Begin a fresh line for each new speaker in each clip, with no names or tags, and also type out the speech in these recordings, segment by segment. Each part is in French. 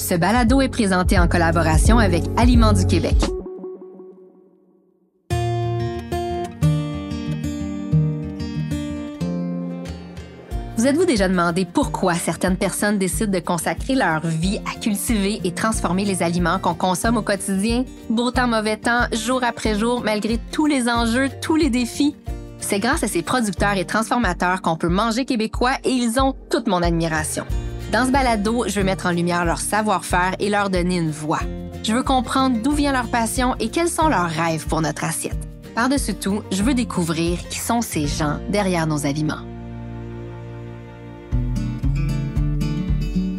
Ce balado est présenté en collaboration avec Aliments du Québec. Vous êtes-vous déjà demandé pourquoi certaines personnes décident de consacrer leur vie à cultiver et transformer les aliments qu'on consomme au quotidien? Beau temps, mauvais temps, jour après jour, malgré tous les enjeux, tous les défis? C'est grâce à ces producteurs et transformateurs qu'on peut manger québécois et ils ont toute mon admiration. Dans ce balado, je veux mettre en lumière leur savoir-faire et leur donner une voix. Je veux comprendre d'où vient leur passion et quels sont leurs rêves pour notre assiette. Par-dessus tout, je veux découvrir qui sont ces gens derrière nos aliments.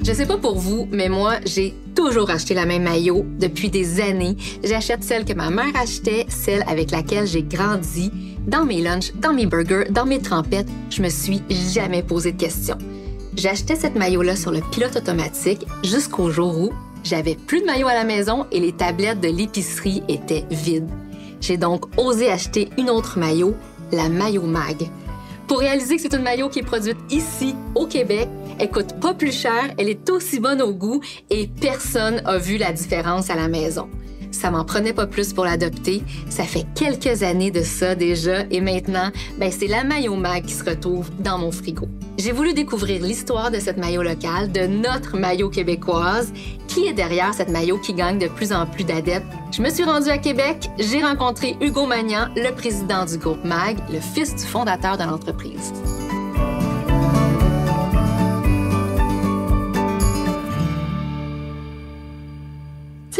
Je sais pas pour vous, mais moi, j'ai toujours acheté la même maillot depuis des années. J'achète celle que ma mère achetait, celle avec laquelle j'ai grandi. Dans mes lunchs, dans mes burgers, dans mes trempettes, je me suis jamais posé de questions. J'achetais cette maillot-là sur le pilote automatique jusqu'au jour où j'avais plus de maillot à la maison et les tablettes de l'épicerie étaient vides. J'ai donc osé acheter une autre maillot, la Maillot Mag. Pour réaliser que c'est une maillot qui est produite ici, au Québec, elle coûte pas plus cher, elle est aussi bonne au goût et personne a vu la différence à la maison. Ça m'en prenait pas plus pour l'adopter. Ça fait quelques années de ça déjà et maintenant, c'est la Maillot Mag qui se retrouve dans mon frigo. J'ai voulu découvrir l'histoire de cette maillot locale, de notre maillot québécoise, qui est derrière cette maillot qui gagne de plus en plus d'adeptes. Je me suis rendue à Québec, j'ai rencontré Hugo Magnan, le président du groupe MAG, le fils du fondateur de l'entreprise.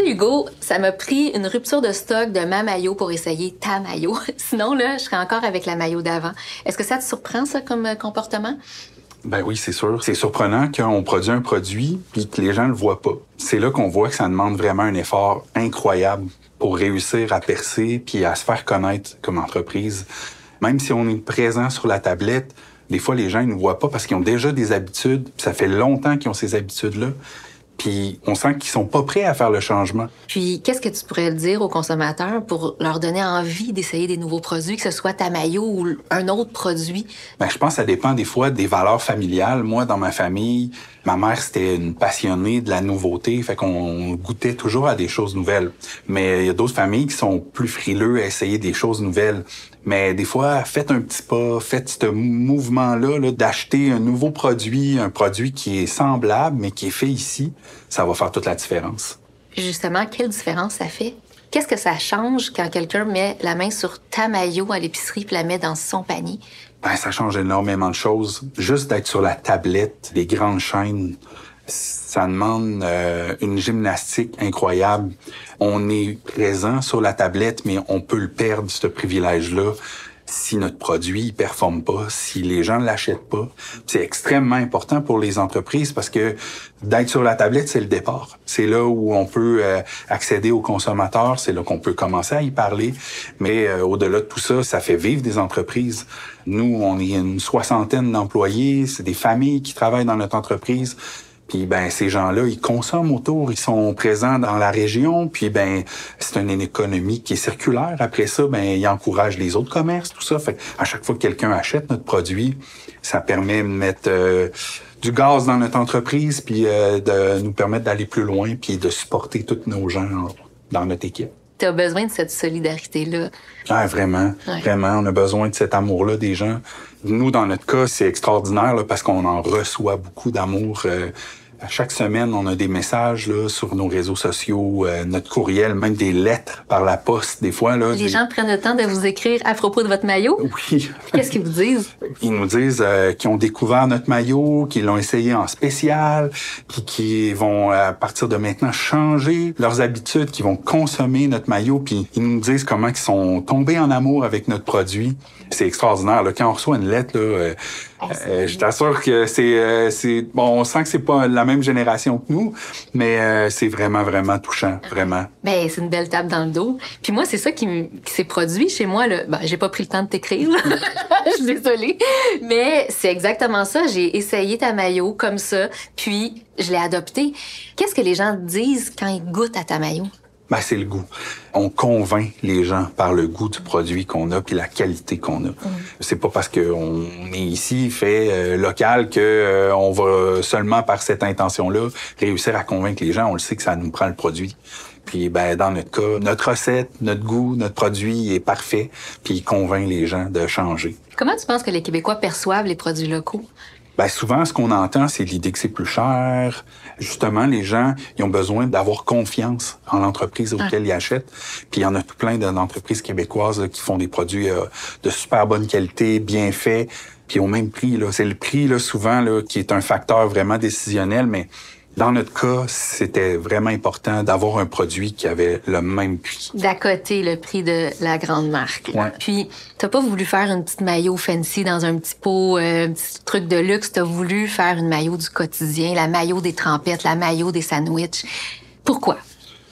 Hugo, ça m'a pris une rupture de stock de ma maillot pour essayer ta maillot. Sinon, là, je serais encore avec la maillot d'avant. Est-ce que ça te surprend, ça, comme comportement?
Ben oui, c'est sûr. C'est surprenant qu'on produit un produit puis que les gens le voient pas. C'est là qu'on voit que ça demande vraiment un effort incroyable pour réussir à percer puis à se faire connaître comme entreprise. Même si on est présent sur la tablette, des fois, les gens ne nous voient pas parce qu'ils ont déjà des habitudes. Puis ça fait longtemps qu'ils ont ces habitudes-là. Puis on sent qu'ils sont pas prêts à faire le changement.
Puis qu'est-ce que tu pourrais dire aux consommateurs pour leur donner envie d'essayer des nouveaux produits, que ce soit ta maillot ou un autre produit?
Je pense que ça dépend des fois des valeurs familiales. Moi, dans ma famille, ma mère, c'était une passionnée de la nouveauté, fait qu'on goûtait toujours à des choses nouvelles. Mais il y a d'autres familles qui sont plus frileux à essayer des choses nouvelles. Mais des fois, faites un petit pas, faites ce mouvement-là d'acheter un nouveau produit, un produit qui est semblable, mais qui est fait ici. Ça va faire toute la différence.
Justement, quelle différence ça fait? Qu'est-ce que ça change quand quelqu'un met la main sur ta maillot à l'épicerie puis la met dans son panier?
Ça change énormément de choses. Juste d'être sur la tablette des grandes chaînes, ça demande une gymnastique incroyable. On est présent sur la tablette, mais on peut le perdre, ce privilège-là, si notre produit ne performe pas, si les gens ne l'achètent pas. C'est extrêmement important pour les entreprises parce que d'être sur la tablette, c'est le départ. C'est là où on peut accéder aux consommateurs, c'est là qu'on peut commencer à y parler. Mais au-delà de tout ça, ça fait vivre des entreprises. Nous, on est une 60aine d'employés, c'est des familles qui travaillent dans notre entreprise. Puis ces gens-là, ils consomment autour, ils sont présents dans la région, puis c'est une économie qui est circulaire. Après ça, ils encouragent les autres commerces, tout ça. Fait à chaque fois que quelqu'un achète notre produit, ça permet de mettre du gaz dans notre entreprise, puis de nous permettre d'aller plus loin, puis de supporter tous nos gens dans notre équipe.
Tu as besoin de cette solidarité-là.
Vraiment, ouais. Vraiment. On a besoin de cet amour-là des gens. Nous, dans notre cas, c'est extraordinaire là, parce qu'on en reçoit beaucoup d'amour. À chaque semaine, on a des messages là, sur nos réseaux sociaux, notre courriel, même des lettres par la poste, des fois. Là,
les gens prennent le temps de vous écrire à propos de votre maillot?
Oui.
Qu'est-ce qu'ils vous disent?
Ils nous disent qu'ils ont découvert notre maillot, qu'ils l'ont essayé en spécial, puis qu'ils vont, à partir de maintenant, changer leurs habitudes, qu'ils vont consommer notre maillot, puis ils nous disent comment ils sont tombés en amour avec notre produit. C'est extraordinaire. Là. Quand on reçoit une lettre, là, je t'assure que c'est bon, on sent que c'est pas la même génération que nous, mais c'est vraiment, vraiment touchant, vraiment.
C'est une belle tape dans le dos. Puis moi, c'est ça qui s'est produit chez moi. Là. J'ai pas pris le temps de t'écrire, là. Je suis désolée. Mais c'est exactement ça. J'ai essayé ta maillot comme ça, puis je l'ai adopté. Qu'est-ce que les gens disent quand ils goûtent à ta maillot?
Ben, c'est le goût. On convainc les gens par le goût du produit qu'on a puis la qualité qu'on a. C'est pas parce qu'on est ici fait local que on va seulement par cette intention-là réussir à convaincre les gens. On le sait que ça nous prend le produit. Puis ben dans notre cas, notre recette, notre goût, notre produit est parfait puis il convainc les gens de changer.
Comment tu penses que les Québécois perçoivent les produits locaux?
Ben souvent, ce qu'on entend, c'est l'idée que c'est plus cher. Justement, les gens, ils ont besoin d'avoir confiance en l'entreprise auquel ils achètent. Puis il y en a tout plein d'entreprises québécoises là, qui font des produits de super bonne qualité, bien faits, puis au même prix. Là. C'est le prix, là, souvent, là, qui est un facteur vraiment décisionnel, mais dans notre cas, c'était vraiment important d'avoir un produit qui avait le même prix.
D'à côté, le prix de la grande marque.
Ouais.
Puis, t'as pas voulu faire une petite maillot fancy dans un petit pot, un petit truc de luxe. T'as voulu faire une maillot du quotidien, la maillot des trempettes, la maillot des sandwichs. Pourquoi?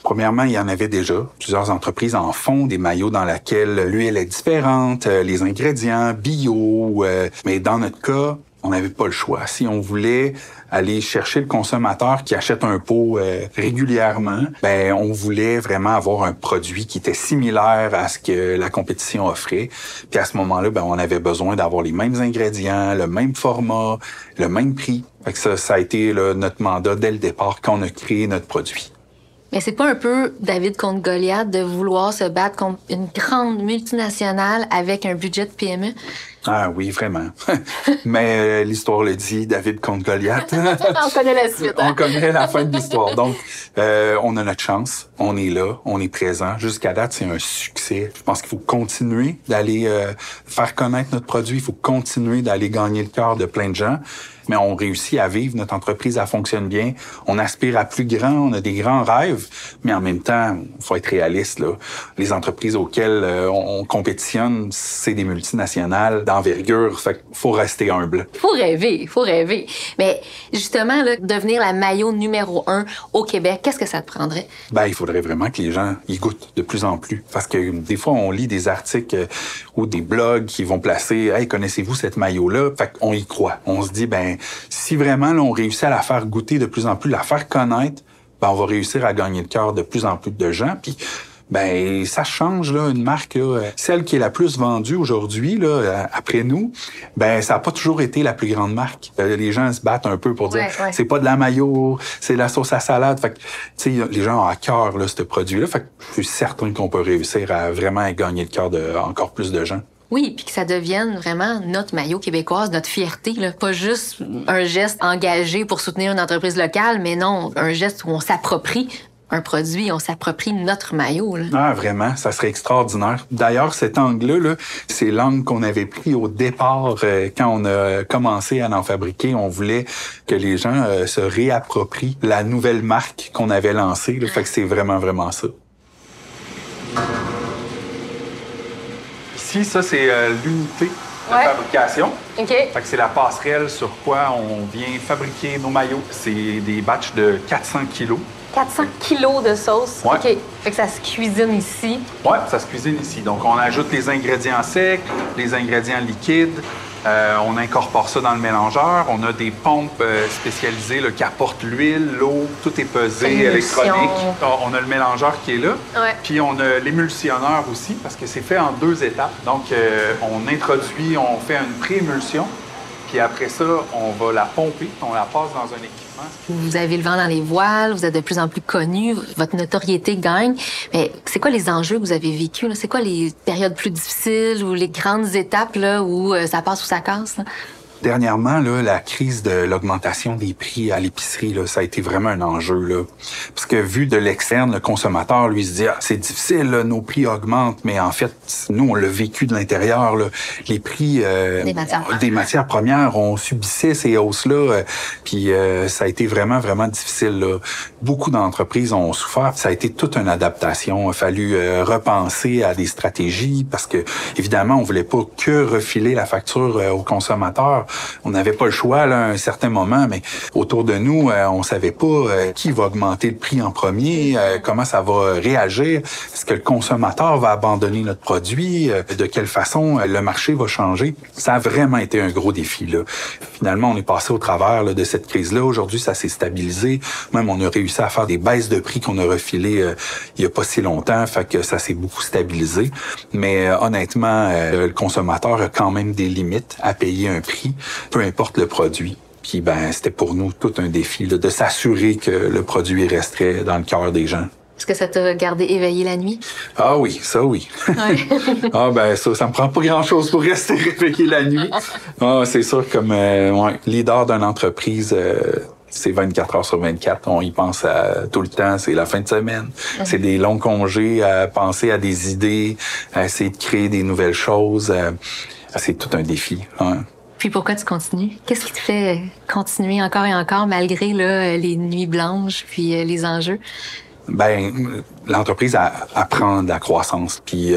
Premièrement, il y en avait déjà. Plusieurs entreprises en font des maillots dans lesquels l'huile est différente, les ingrédients bio. Mais dans notre cas, on n'avait pas le choix. Si on voulait aller chercher le consommateur qui achète un pot régulièrement, ben on voulait vraiment avoir un produit qui était similaire à ce que la compétition offrait. Puis à ce moment-là, ben on avait besoin d'avoir les mêmes ingrédients, le même format, le même prix. Fait que ça a été là, notre mandat dès le départ quand on a créé notre produit.
Mais c'est pas un peu David contre Goliath de vouloir se battre contre une grande multinationale avec un budget de PME?
Ah oui, vraiment. Mais l'histoire le dit, David contre Goliath.
On connaît la suite. Hein?
On connaît la fin de l'histoire. Donc, on a notre chance. On est là, on est présent. Jusqu'à date, c'est un succès. Je pense qu'il faut continuer d'aller faire connaître notre produit. Il faut continuer d'aller gagner le cœur de plein de gens. Mais on réussit à vivre, notre entreprise, elle fonctionne bien. On aspire à plus grand, on a des grands rêves, mais en même temps, il faut être réaliste, là. Les entreprises auxquelles on compétitionne, c'est des multinationales d'envergure, fait qu'il faut rester humble.
Faut rêver. Mais justement, là, devenir la maillot numéro 1 au Québec, qu'est-ce que ça te prendrait?
Ben, il faudrait vraiment que les gens y goûtent de plus en plus. Parce que des fois, on lit des articles ou des blogs qui vont placer « Hey, connaissez-vous cette maillot-là? » Fait qu'on y croit. On se dit, ben, si vraiment là, on réussit à la faire goûter de plus en plus, la faire connaître, ben, on va réussir à gagner le cœur de plus en plus de gens. Puis, ben, ça change, là, une marque, là, celle qui est la plus vendue aujourd'hui, là, après nous, ben, ça n'a pas toujours été la plus grande marque. Les gens se battent un peu pour dire, c'est pas de la mayo, c'est de la sauce à salade. Fait que, tu sais, les gens ont à cœur, là, ce produit-là. Fait que je suis certain qu'on peut réussir à vraiment gagner le cœur de encore plus de gens.
Oui, puis que ça devienne vraiment notre maillot québécoise, notre fierté, là. Pas juste un geste engagé pour soutenir une entreprise locale, mais non, un geste où on s'approprie un produit, on s'approprie notre maillot. Là.
Ah, vraiment, ça serait extraordinaire. D'ailleurs, cet angle-là, là, c'est l'angle qu'on avait pris au départ quand on a commencé à en fabriquer. On voulait que les gens se réapproprient la nouvelle marque qu'on avait lancée. Là. Fait que c'est vraiment, vraiment ça. Ici, ça, c'est l'unité de fabrication.
OK.
Fait que c'est la passerelle sur quoi on vient fabriquer nos maillots. C'est des batchs de 400 kilos.
400 kilos de sauce?
Ouais.
OK. Fait que ça se cuisine ici?
Oui, ça se cuisine ici. Donc, on ajoute les ingrédients secs, les ingrédients liquides. On incorpore ça dans le mélangeur. On a des pompes spécialisées là, qui apportent l'huile, l'eau, tout est pesé, électronique. On a le mélangeur qui est là.
Ouais.
Puis on a l'émulsionneur aussi, parce que c'est fait en 2 étapes. Donc, on introduit, on fait une pré-émulsion. Puis après ça, on va la pomper, on la passe dans un équipement.
Vous avez le vent dans les voiles, vous êtes de plus en plus connu, votre notoriété gagne. Mais c'est quoi les enjeux que vous avez vécus? C'est quoi les périodes plus difficiles ou les grandes étapes là, où ça passe ou ça casse? Là?
Dernièrement, là, la crise de l'augmentation des prix à l'épicerie, là, ça a été vraiment un enjeu. Là. Parce que vu de l'externe, le consommateur, lui, se dit « c'est difficile, là, nos prix augmentent », mais en fait, nous, on l'a vécu de l'intérieur. Là. Les prix des matières premières, on subissait ces hausses-là, puis ça a été vraiment, vraiment difficile. Là. Beaucoup d'entreprises ont souffert, ça a été toute une adaptation. Il a fallu repenser à des stratégies, parce que, évidemment, on voulait pas que refiler la facture aux consommateurs. on n'avait pas le choix là, à un certain moment, mais autour de nous, on savait pas qui va augmenter le prix en premier, comment ça va réagir, est-ce que le consommateur va abandonner notre produit, de quelle façon le marché va changer. Ça a vraiment été un gros défi, là. Finalement, on est passé au travers là, de cette crise-là. Aujourd'hui, ça s'est stabilisé. Même, on a réussi à faire des baisses de prix qu'on a refilées il y a pas si longtemps, fait que ça s'est beaucoup stabilisé. Mais honnêtement, le consommateur a quand même des limites à payer un prix, peu importe le produit. Puis c'était pour nous tout un défi là, de s'assurer que le produit resterait dans le cœur des gens.
Est-ce que ça t'a gardé éveillé la nuit?
Ah oui, ça oui.
Ouais.
Ça me prend pas grand-chose pour rester réveillé la nuit. C'est sûr, comme leader d'une entreprise, c'est 24 heures sur 24. On y pense tout le temps. C'est la fin de semaine. C'est des longs congés, à penser à des idées, à essayer de créer des nouvelles choses. C'est tout un défi. Hein.
Puis pourquoi tu continues? Qu'est-ce qui te fait continuer encore et encore malgré là, les nuits blanches puis les enjeux?
L'entreprise apprend de la croissance. Puis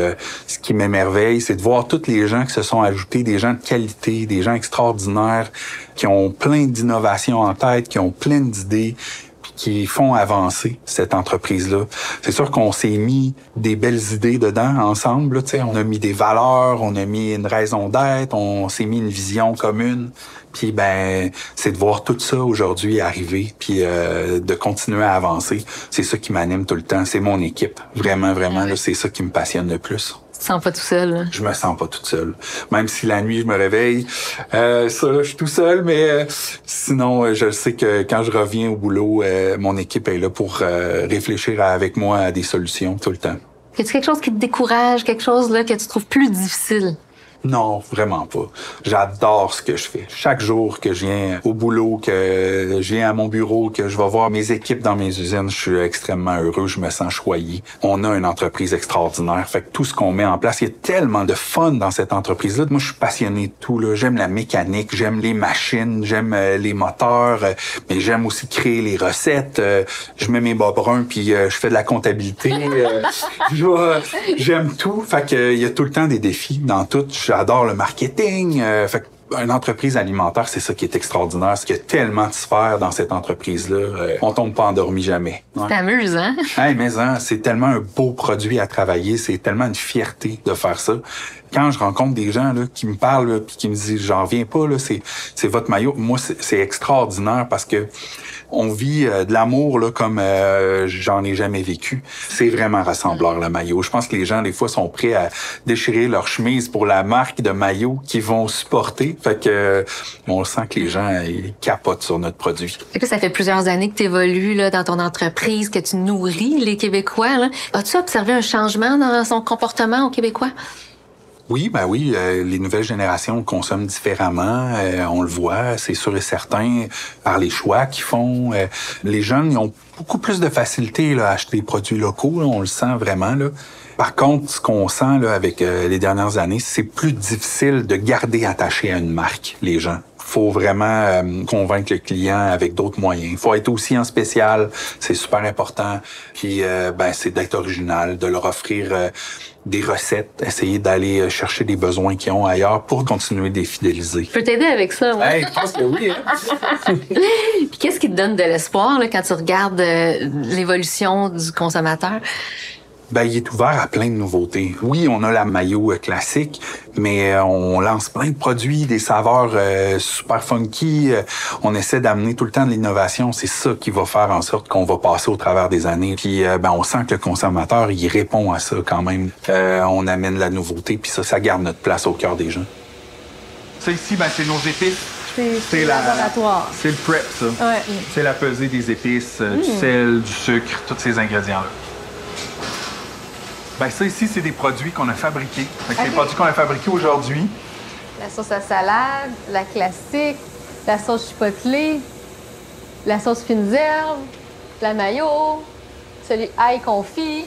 ce qui m'émerveille, c'est de voir tous les gens qui se sont ajoutés, des gens de qualité, des gens extraordinaires, qui ont plein d'innovations en tête, qui ont plein d'idées, puis qui font avancer cette entreprise-là. C'est sûr qu'on s'est mis des belles idées dedans ensemble. Tu sais, on a mis des valeurs, on a mis une raison d'être, on s'est mis une vision commune. Puis c'est de voir tout ça aujourd'hui arriver, puis de continuer à avancer. C'est ça qui m'anime tout le temps. C'est mon équipe. Vraiment, vraiment, là, c'est ça qui me passionne le plus.
Tu te sens pas tout seul, là?
Je me sens pas toute seule. Même si la nuit, je me réveille, je suis tout seul, mais sinon, je sais que quand je reviens au boulot, mon équipe est là pour réfléchir avec moi à des solutions tout le temps.
Y a-t-il quelque chose qui te décourage, quelque chose là que tu trouves plus difficile?
Non, vraiment pas. J'adore ce que je fais. Chaque jour que je viens au boulot, que je viens à mon bureau, que je vais voir mes équipes dans mes usines, je suis extrêmement heureux, je me sens choyé. On a une entreprise extraordinaire. Fait que tout ce qu'on met en place, il y a tellement de fun dans cette entreprise-là. Moi, je suis passionné de tout, là. J'aime la mécanique, j'aime les machines, j'aime les moteurs, mais j'aime aussi créer les recettes. Je mets mes bas bruns puis je fais de la comptabilité. J'aime tout. Fait que il y a tout le temps des défis dans tout. J'adore le marketing. Fait une entreprise alimentaire, c'est ça qui est extraordinaire. C'est qu'il y a tellement de sphères dans cette entreprise-là. On tombe pas endormi jamais.
Ouais. C'est amusant.
Mais c'est tellement un beau produit à travailler. C'est tellement une fierté de faire ça. Quand je rencontre des gens là, qui me parlent puis qui me disent « j'en reviens pas, là, c'est votre maillot », moi, c'est extraordinaire parce que on vit de l'amour là comme j'en ai jamais vécu. C'est vraiment rassembleur, le maillot. Je pense que les gens, des fois, sont prêts à déchirer leur chemise pour la marque de maillot qu'ils vont supporter. Fait que on sent que les gens ils capotent sur notre produit.
Fait que ça fait plusieurs années que tu évolues là, dans ton entreprise, que tu nourris les Québécois. Là. As-tu observé un changement dans son comportement aux Québécois?
Oui, les nouvelles générations consomment différemment. On le voit, c'est sûr et certain, par les choix qu'ils font. Les jeunes, ils ont beaucoup plus de facilité là, à acheter des produits locaux. Là, on le sent vraiment. Là. Par contre, ce qu'on sent là, avec les dernières années, c'est plus difficile de garder attaché à une marque, les gens. Faut vraiment convaincre le client avec d'autres moyens. Il faut être aussi en spécial, c'est super important. Puis, c'est d'être original, de leur offrir des recettes, essayer d'aller chercher des besoins qu'ils ont ailleurs pour continuer de les fidéliser.
Je peux t'aider avec ça, moi.
Je pense que oui. Hein?
Puis qu'est-ce qui te donne de l'espoir là, quand tu regardes l'évolution du consommateur?
Il est ouvert à plein de nouveautés. Oui, on a la maillot classique, mais on lance plein de produits, des saveurs super funky. On essaie d'amener tout le temps de l'innovation. C'est ça qui va faire en sorte qu'on va passer au travers des années. Puis on sent que le consommateur, il répond à ça quand même. On amène la nouveauté, puis ça garde notre place au cœur des gens. Ça ici, c'est nos épices.
C'est le laboratoire.
C'est le prep, ça.
Ouais.
C'est la pesée des épices, du sel, du sucre, tous ces ingrédients-là. Ça ici, c'est des produits qu'on a fabriqués. Les produits qu'on a fabriqués aujourd'hui.
La sauce à salade, la classique, la sauce chipotlée, la sauce fines herbes, la mayo, celui ail confit.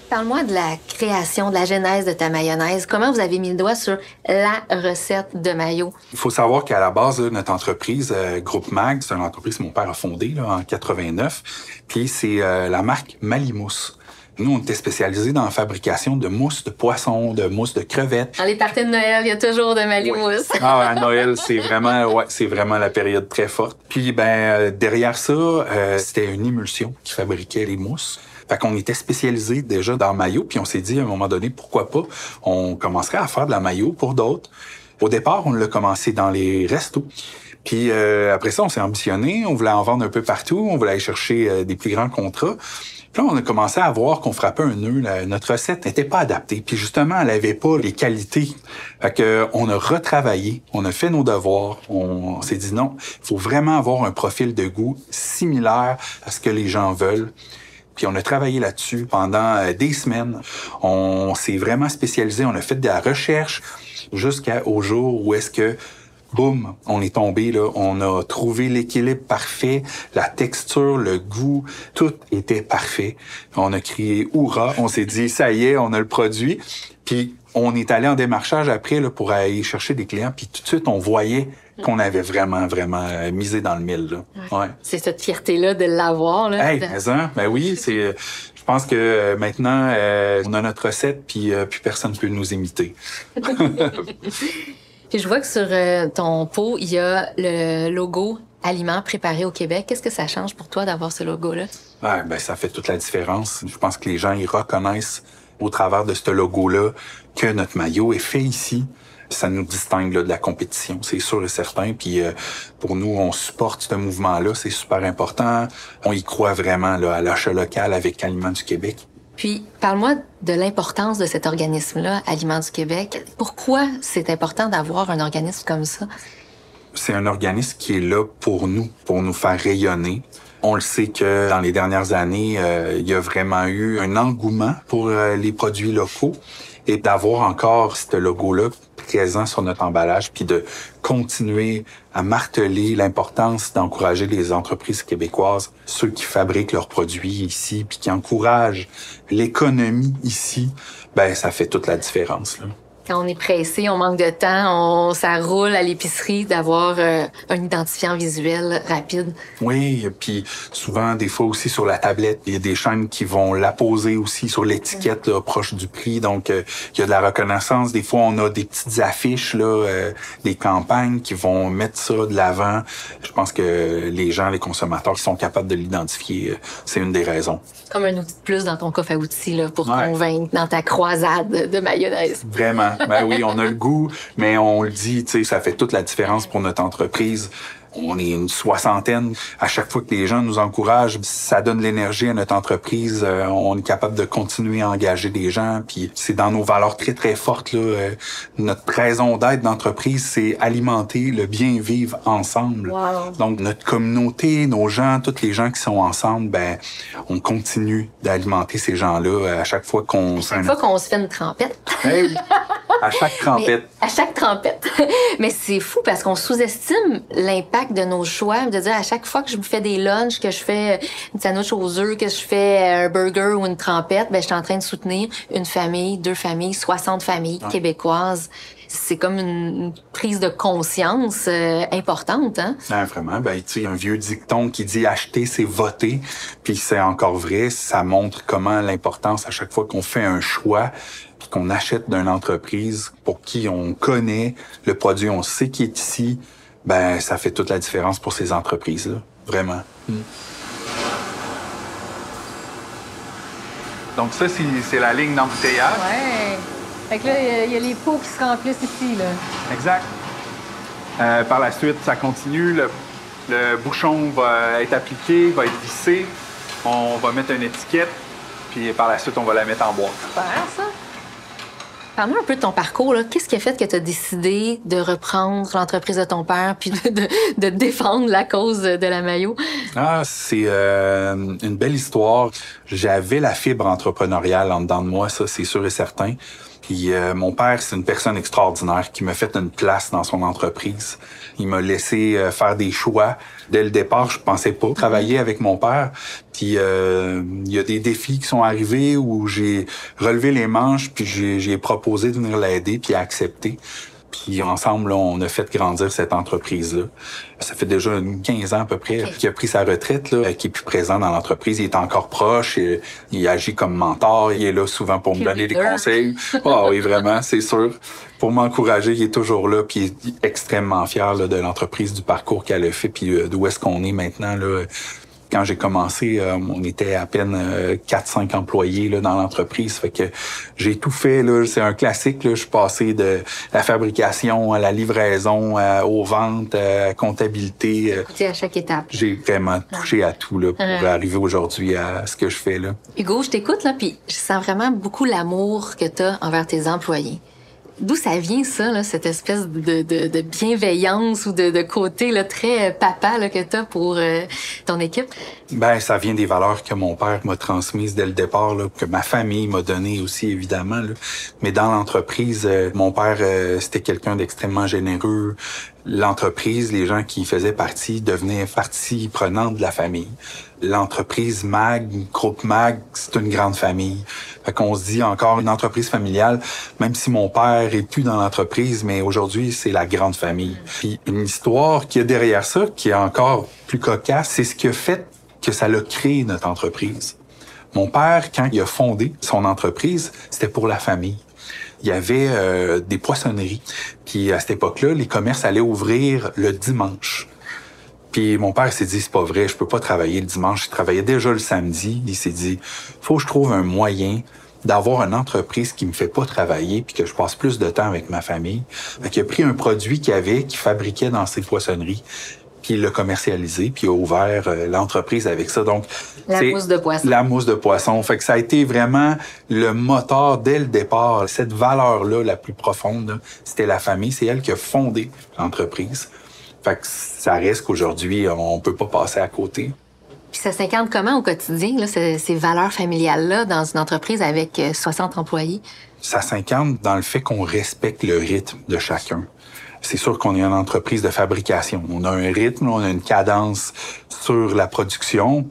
Parle-moi de la création, de la genèse de ta mayonnaise. Comment vous avez mis le doigt sur la recette de mayo?
Il faut savoir qu'à la base, notre entreprise, Groupe Mag, c'est une entreprise que mon père a fondée là, en 89. Puis c'est la marque Malimousse. Nous, on était spécialisés dans la fabrication de mousse de poisson, de mousse de crevettes.
Dans les parties de Noël, il y a toujours de Malimousse.
Ah, à Noël, c'est vraiment la période très forte. Puis, derrière ça, c'était une émulsion qui fabriquait les mousses. Fait qu'on était spécialisés déjà dans le maillot, puis on s'est dit, à un moment donné, pourquoi pas, on commencerait à faire de la maillot pour d'autres. Au départ, on l'a commencé dans les restos. Puis après ça, on s'est ambitionné, on voulait en vendre un peu partout, on voulait aller chercher des plus grands contrats. Puis là, on a commencé à voir qu'on frappait un nœud. Notre recette n'était pas adaptée. Puis justement, elle avait pas les qualités. Fait que on a retravaillé, on a fait nos devoirs. On s'est dit non, il faut vraiment avoir un profil de goût similaire à ce que les gens veulent. Puis on a travaillé là-dessus pendant des semaines. On s'est vraiment spécialisé, on a fait de la recherche jusqu'au jour où est-ce que boum, on est tombé, là. On a trouvé l'équilibre parfait, la texture, le goût, tout était parfait. On a crié « Hourra », on s'est dit « Ça y est, on a le produit ». Puis on est allé en démarchage après là, pour aller chercher des clients. Puis tout de suite, on voyait qu'on avait vraiment misé dans le mille. Là. Ouais.
C'est cette fierté-là de l'avoir. Là.
Hey, mais hein, ben oui, c'est... Je pense que maintenant, on a notre recette, puis personne ne peut nous imiter.
Puis je vois que sur ton pot, il y a le logo Aliments préparés au Québec. Qu'est-ce que ça change pour toi d'avoir ce logo-là?
Ouais, ben ça fait toute la différence. Je pense que les gens, ils reconnaissent au travers de ce logo-là que notre maillot est fait ici. Ça nous distingue là, de la compétition, c'est sûr et certain. Puis pour nous, on supporte ce mouvement-là, c'est super important. On y croit vraiment là, à l'achat local avec Aliments du Québec.
Puis, parle-moi de l'importance de cet organisme-là, Aliments du Québec. Pourquoi c'est important d'avoir un organisme comme ça?
C'est un organisme qui est là pour nous faire rayonner. On le sait que dans les dernières années, il y a vraiment eu un engouement pour les produits locaux. Et d'avoir encore ce logo-là présent sur notre emballage, puis de continuer à marteler l'importance d'encourager les entreprises québécoises, ceux qui fabriquent leurs produits ici, puis qui encouragent l'économie ici, ben ça fait toute la différence, là.
Quand on est pressé, on manque de temps, ça roule à l'épicerie d'avoir un identifiant visuel rapide.
Oui, puis souvent, des fois aussi sur la tablette, il y a des chaînes qui vont l'apposer aussi sur l'étiquette là, proche du prix. Donc, il y a de la reconnaissance. Des fois, on a des petites affiches, là, des campagnes qui vont mettre ça de l'avant. Je pense que les gens, les consommateurs qui sont capables de l'identifier, c'est une des raisons.
Comme un outil de plus dans ton coffre à outils là, pour convaincre dans ta croisade de mayonnaise.
Vraiment. Ben oui, on a le goût, mais on le dit, tu sais, ça fait toute la différence pour notre entreprise. On est une 60aine. À chaque fois que les gens nous encouragent, ça donne l'énergie à notre entreprise. On est capable de continuer à engager des gens. Puis c'est dans nos valeurs très, très fortes. Là. Notre raison d'être d'entreprise, c'est alimenter le bien vivre ensemble.
Wow.
Donc notre communauté, nos gens, tous les gens qui sont ensemble, ben on continue d'alimenter ces gens-là à chaque fois qu'on...
Chaque fois qu'on se fait une trempette.
Hey, à chaque trempette.
À chaque trempette. Mais c'est fou parce qu'on sous-estime l'impact de nos choix. De dire à chaque fois que je me fais des lunchs, que je fais une sandwich aux œufs, que je fais un burger ou une trempette, ben je suis en train de soutenir une famille, 2 familles, 60 familles québécoises. C'est comme une prise de conscience importante, hein? Ah,
vraiment. Ben, tu sais, il y a un vieux dicton qui dit « acheter, c'est voter ». Puis c'est encore vrai. Ça montre comment l'importance, à chaque fois qu'on fait un choix, puis qu'on achète d'une entreprise pour qui on connaît le produit, on sait qu'il est ici, ben ça fait toute la différence pour ces entreprises-là. Vraiment. Donc ça, c'est la ligne d'embouteillage.
Ouais. Fait que là, il y a les pots qui se remplissent ici, là.
Exact. Par la suite, ça continue. Le bouchon va être appliqué, va être vissé. On va mettre une étiquette, puis par la suite, on va la mettre en boîte.
Super, ça.
Parle-moi un peu de ton parcours. Là. Qu'est-ce qui a fait que tu as décidé de reprendre l'entreprise de ton père puis de défendre la cause de la maillot?
Ah, c'est une belle histoire. J'avais la fibre entrepreneuriale en dedans de moi, ça, c'est sûr et certain. Puis mon père, c'est une personne extraordinaire qui m'a fait une place dans son entreprise. Il m'a laissé faire des choix. Dès le départ, je pensais pas travailler avec mon père. Puis il y a des défis qui sont arrivés où j'ai relevé les manches puis j'ai proposé de venir l'aider puis il a accepté. Puis ensemble, là, on a fait grandir cette entreprise-là. Ça fait déjà 15 ans à peu près qu'il a pris sa retraite, là, qui est plus présent dans l'entreprise. Il est encore proche, il agit comme mentor, il est là souvent pour me donner des conseils. Ah oui, vraiment, c'est sûr. Pour m'encourager, il est toujours là, puis il est extrêmement fier là, de l'entreprise, du parcours qu'elle a fait, puis d'où est-ce qu'on est maintenant, là. Quand j'ai commencé, on était à peine 4-5 employés là, dans l'entreprise. Fait que j'ai tout fait. Là, c'est un classique. Là. Je suis passé de la fabrication à la livraison, aux ventes, à la comptabilité.
À chaque étape.
J'ai vraiment touché à tout là, pour arriver aujourd'hui à ce que je fais. Là.
Hugo, je t'écoute, là, puis je sens vraiment beaucoup l'amour que tu as envers tes employés. D'où ça vient, ça, là, cette espèce de bienveillance ou de côté là, très papa là, que tu as pour ton équipe?
Ben, ça vient des valeurs que mon père m'a transmises dès le départ, là, que ma famille m'a donné aussi, évidemment. Là. Mais dans l'entreprise, mon père, c'était quelqu'un d'extrêmement généreux. L'entreprise, les gens qui faisaient partie devenaient partie prenante de la famille. L'entreprise MAG, Groupe MAG, c'est une grande famille. Fait qu'on se dit encore une entreprise familiale, même si mon père est plus dans l'entreprise, mais aujourd'hui, c'est la grande famille. Puis une histoire qui est derrière ça, qui est encore plus cocasse, c'est ce qui a fait que ça l'a créé, notre entreprise. Mon père, quand il a fondé son entreprise, c'était pour la famille. Il y avait des poissonneries. Puis à cette époque-là, les commerces allaient ouvrir le dimanche. Puis mon père s'est dit, c'est pas vrai, je peux pas travailler le dimanche. Il travaillait déjà le samedi. Il s'est dit, faut que je trouve un moyen d'avoir une entreprise qui me fait pas travailler puis que je passe plus de temps avec ma famille. Fait qu'il a pris un produit qu'il fabriquait dans ses poissonneries, puis il l'a commercialisé, puis il a ouvert l'entreprise avec ça. Donc,
la mousse de poisson.
La mousse de poisson. Fait que ça a été vraiment le moteur dès le départ. Cette valeur-là, la plus profonde, là, c'était la famille. C'est elle qui a fondé l'entreprise. Fait que ça reste qu'aujourd'hui, on peut pas passer à côté.
Puis ça s'incarne comment au quotidien, là, ces valeurs familiales-là, dans une entreprise avec 60 employés? Ça
s'incarne dans le fait qu'on respecte le rythme de chacun. C'est sûr qu'on est une entreprise de fabrication. On a un rythme, on a une cadence sur la production,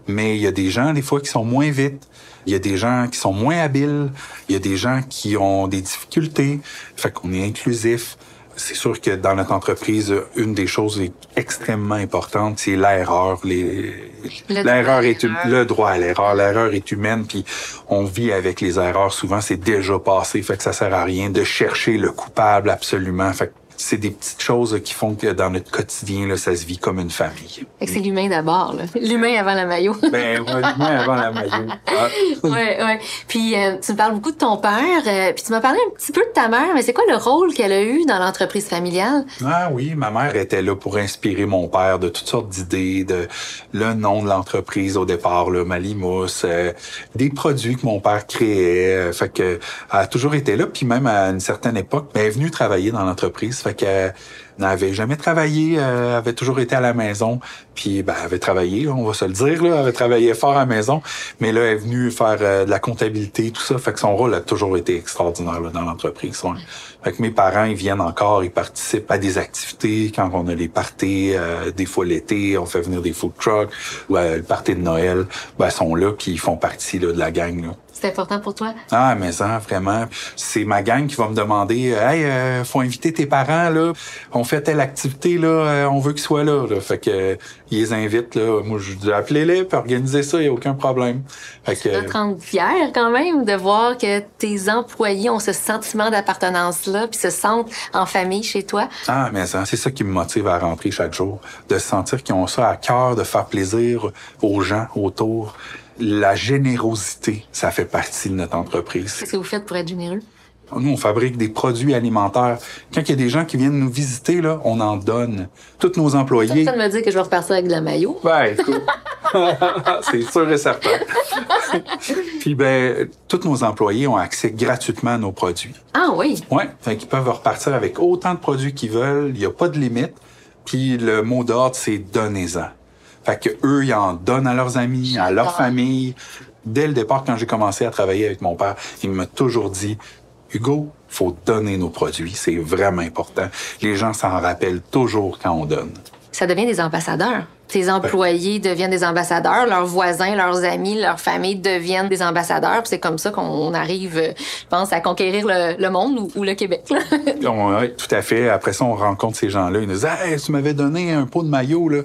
mais il y a des gens, des fois, qui sont moins vite. Il y a des gens qui sont moins habiles. Il y a des gens qui ont des difficultés. Fait qu'on est inclusif. C'est sûr que dans notre entreprise, une des choses extrêmement importantes, c'est l'erreur. Le droit à l'erreur. L'erreur est humaine, puis on vit avec les erreurs. Souvent, c'est déjà passé, fait que ça sert à rien de chercher le coupable absolument. Fait que c'est des petites choses qui font que dans notre quotidien, là, ça se vit comme une famille.
Fait que c'est l'humain d'abord, là. L'humain avant la maillot.
Ben, ouais, l'humain avant la maillot. Ah.
Ouais. Puis tu me parles beaucoup de ton père, puis tu m'as parlé un petit peu de ta mère, mais c'est quoi le rôle qu'elle a eu dans l'entreprise familiale?
Ah oui, ma mère était là pour inspirer mon père de toutes sortes d'idées, de le nom de l'entreprise au départ, là, Malimousse, des produits que mon père créait. Fait que elle a toujours été là, puis même à une certaine époque, elle est venue travailler dans l'entreprise. Fait qu'elle n'avait jamais travaillé, elle avait toujours été à la maison, puis ben, elle avait travaillé, on va se le dire, là, elle avait travaillé fort à la maison, mais là, elle est venue faire de la comptabilité, tout ça, fait que son rôle a toujours été extraordinaire là, dans l'entreprise. Ouais. Fait que mes parents, ils viennent encore, ils participent à des activités, quand on a les parties, des fois l'été, on fait venir des food trucks, ou le party de Noël, ben, ils sont là, puis ils font partie là, de la gang, là.
C'est important pour toi?
Ah, mais ça, vraiment. C'est ma gang qui va me demander, hey, faut inviter tes parents, là. On fait telle activité, là, on veut qu'ils soient là, là. Fait que, ils les invitent, là. Moi, je dis, appelez-les, puis organisez ça, il n'y a aucun problème. Fait que.
Tu dois te rendre fier, quand même, de voir que tes employés ont ce sentiment d'appartenance-là, puis se sentent en famille chez toi.
Ah, mais ça, c'est ça qui me motive à rentrer chaque jour. De sentir qu'ils ont ça à cœur, de faire plaisir aux gens autour. La générosité, ça fait partie de notre entreprise.
Qu'est-ce que vous faites pour être généreux?
Nous, on fabrique des produits alimentaires. Quand il y a des gens qui viennent nous visiter, là, on en donne. Tous nos employés...
Ça me dire que je vais repartir avec de la maillot?
Ben, écoute, c'est sûr et certain. Puis, ben, tous nos employés ont accès gratuitement à nos produits.
Ah oui?
Oui, fait qu'ils peuvent repartir avec autant de produits qu'ils veulent. Il n'y a pas de limite. Puis, le mot d'ordre, c'est « donnez-en ». Fait que eux, ils en donnent à leurs amis, à leur famille. Dès le départ, quand j'ai commencé à travailler avec mon père, il m'a toujours dit, Hugo, faut donner nos produits. C'est vraiment important. Les gens s'en rappellent toujours quand on donne.
Ça devient des ambassadeurs. Tes employés deviennent des ambassadeurs, leurs voisins, leurs amis, leurs familles deviennent des ambassadeurs. Puis c'est comme ça qu'on arrive, je pense, à conquérir le monde ou le Québec.
Oui, tout à fait. Après ça, on rencontre ces gens-là. Ils nous disent « Hey, tu m'avais donné un pot de maillot, là.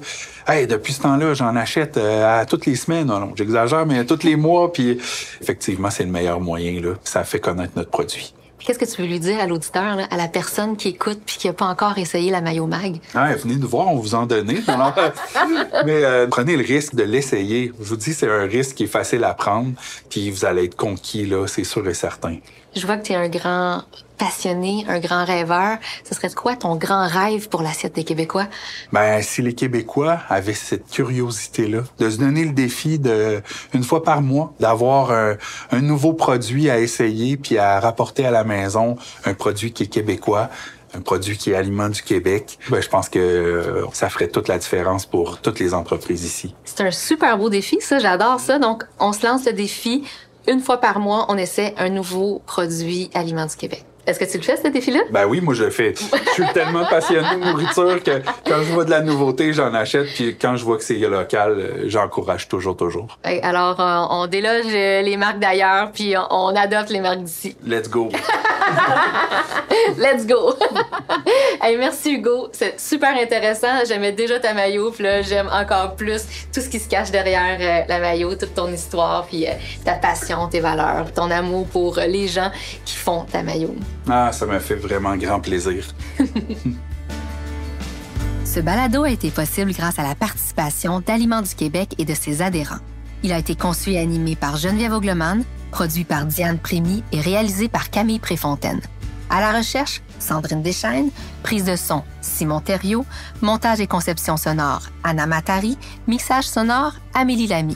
Hey, depuis ce temps-là, j'en achète à toutes les semaines. » Non, j'exagère, mais à tous les mois. Puis effectivement, c'est le meilleur moyen, là. Ça fait connaître notre produit.
Qu'est-ce que tu veux lui dire à l'auditeur, là, à la personne qui écoute puis qui n'a pas encore essayé la Maillot Mag?
Ah, venez nous voir, on vous en donne. Mais prenez le risque de l'essayer. Je vous dis, c'est un risque qui est facile à prendre, puis vous allez être conquis, là, c'est sûr et certain.
Je vois que tu es un grand passionné, un grand rêveur. Ce serait quoi ton grand rêve pour l'assiette des Québécois?
Ben, si les Québécois avaient cette curiosité-là, de se donner le défi de, une fois par mois, d'avoir un nouveau produit à essayer puis à rapporter à la maison, un produit qui est québécois, un produit qui est aliment du Québec, ben, je pense que ça ferait toute la différence pour toutes les entreprises ici.
C'est un super beau défi, ça. J'adore ça. Donc, on se lance le défi. Une fois par mois, on essaie un nouveau produit aliment du Québec. Est-ce que tu le fais, ce défi-là?
Ben oui, moi, je le fais. Je suis tellement passionné de nourriture que quand je vois de la nouveauté, j'en achète. Puis quand je vois que c'est local, j'encourage toujours.
Alors, on déloge les marques d'ailleurs, puis on adopte les marques d'ici.
Let's go!
Let's go! Hey, merci, Hugo. C'est super intéressant. J'aimais déjà ta maillot, puis là, j'aime encore plus tout ce qui se cache derrière la maillot, toute ton histoire, puis ta passion, tes valeurs, ton amour pour les gens qui font ta maillot.
Ah, ça m'a fait vraiment grand plaisir.
Ce balado a été possible grâce à la participation d'Aliments du Québec et de ses adhérents. Il a été conçu et animé par Geneviève Ogleman, produit par Diane Prémy et réalisé par Camille Préfontaine. À la recherche, Sandrine Deschaines, prise de son, Simon Thériault, montage et conception sonore, Anna Matari, mixage sonore, Amélie Lamy.